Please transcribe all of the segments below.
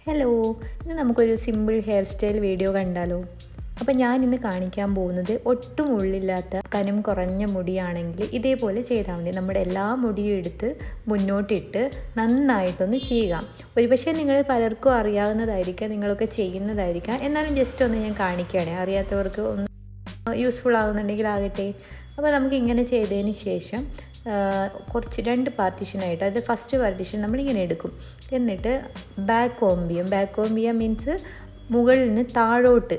Hello, ഇന്ന് നമുക്കൊരു simple hair style video കണ്ടാലോ? അപ്പോൾ ഞാൻ ഇന്ന് കാണിക്കാൻ പോകുന്നത് ഒട്ടും ഉള്ളില്ലാത്ത കനം കുറഞ്ഞ മുടിയാണെങ്കിൽ ഇതേപോലെ ചെയ്താൽ മതി. നമ്മുടെ എല്ലാ മുടിയും എടുത്ത് മുന്നോട്ടിട്ട് നന്നായിട്ടൊന്ന് ചെയ്യുക. ഒരുപക്ഷെ നിങ്ങൾ പലർക്കും അറിയാവുന്നതായിരിക്കാം, നിങ്ങളൊക്കെ ചെയ്യുന്നതായിരിക്കാം. എന്നാലും ജസ്റ്റ് ഒന്ന് ഞാൻ കാണിക്കുകയാണ്, അറിയാത്തവർക്ക് ഒന്ന് യൂസ്ഫുൾ ആകുന്നുണ്ടെങ്കിൽ ആകട്ടെ. അപ്പോൾ നമുക്ക് ഇങ്ങനെ ചെയ്തതിന് ശേഷം കുറച്ച് 2 പാർട്ടീഷനായിട്ട്, അത് ഫസ്റ്റ് പാർട്ടീഷൻ നമ്മളിങ്ങനെ എടുക്കും. എന്നിട്ട് ബാക്ക് കോംബ് മീൻസ് മുകളിൽ നിന്ന് താഴോട്ട്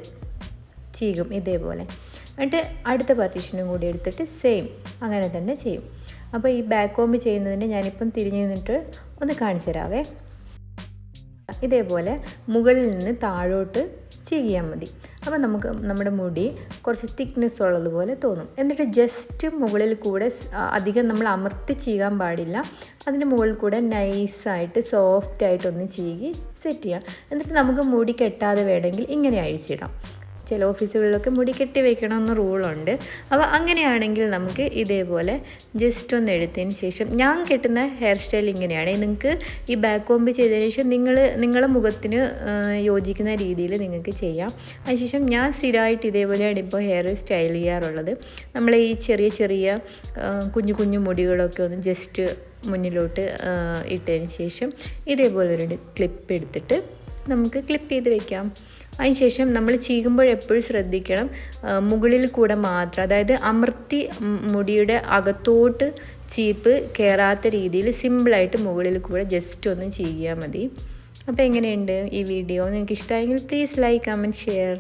ചെയ്യും ഇതേപോലെ. എന്നിട്ട് അടുത്ത പാർട്ടീഷനും കൂടി എടുത്തിട്ട് സെയിം അങ്ങനെ തന്നെ ചെയ്യും. അപ്പോൾ ഈ ബാക്ക് കോംബ് ചെയ്യുന്നതിന് ഞാനിപ്പം തിരിഞ്ഞു നിന്നിട്ട് ഒന്ന് കാണിച്ചു തരാവേ. ഇതേപോലെ മുകളിൽ നിന്ന് താഴോട്ട് ചെയ്യാൻ മതി. അപ്പോൾ നമുക്ക് നമ്മുടെ മുടി കുറച്ച് തിക്നെസ് ഉള്ളതുപോലെ തോന്നും. എന്നിട്ട് ജസ്റ്റ് മുകളിൽ കൂടെ അധികം നമ്മൾ അമർത്തി ചെയ്യാൻ പാടില്ല. അതിൻ്റെ മുകളിൽ കൂടെ നൈസായിട്ട് സോഫ്റ്റായിട്ടൊന്ന് ചെയ്യി സെറ്റ് ചെയ്യാം. എന്നിട്ട് നമുക്ക് മുടി കെട്ടാതെ വേണമെങ്കിൽ ഇങ്ങനെ അഴിച്ചിടാം. ചില ഓഫീസുകളിലൊക്കെ മുടി കെട്ടി വെക്കണമെന്ന് റൂളുണ്ട്. അപ്പോൾ അങ്ങനെയാണെങ്കിൽ നമുക്ക് ഇതേപോലെ ജസ്റ്റ് ഒന്ന് എടുത്തതിന് ശേഷം, ഞാൻ കെട്ടുന്ന ഹെയർ സ്റ്റൈൽ ഇങ്ങനെയാണ്. നിങ്ങൾക്ക് ഈ ബാക്ക് കോംബ് ചെയ്തതിന് ശേഷം നിങ്ങളുടെ മുഖത്തിന് യോജിക്കുന്ന രീതിയിൽ നിങ്ങൾക്ക് ചെയ്യാം. അതിനുശേഷം ഞാൻ സ്ഥിരമായിട്ട് ഇതേപോലെയാണ് ഇപ്പോൾ ഹെയർ സ്റ്റൈൽ ചെയ്യാറുള്ളത്. നമ്മൾ ഈ ചെറിയ കുഞ്ഞു കുഞ്ഞു മുടികളൊക്കെ ഒന്ന് ജസ്റ്റ് മുന്നിലോട്ട് ഇട്ടതിന് ശേഷം ഇതേപോലെ ഒരു ക്ലിപ്പ് എടുത്തിട്ട് നമുക്ക് ക്ലിപ്പ് ചെയ്ത് വെക്കാം. അതിനുശേഷം നമ്മൾ ചീകുമ്പോൾ എപ്പോഴും ശ്രദ്ധിക്കണം, മുകളിൽ കൂടെ മാത്രം, അതായത് അമർത്തി മുടിയുടെ അകത്തോട്ട് ചീപ്പ് കയറാത്ത രീതിയിൽ സിമ്പിളായിട്ട് മുകളിൽ കൂടെ ജസ്റ്റ് ഒന്ന് ചെയ്യാൽ മതി. അപ്പോൾ എങ്ങനെയുണ്ട് ഈ വീഡിയോ? നിങ്ങൾക്ക് ഇഷ്ടമായെങ്കിൽ പ്ലീസ് ലൈക്ക്, കമൻറ്റ്, ഷെയർ.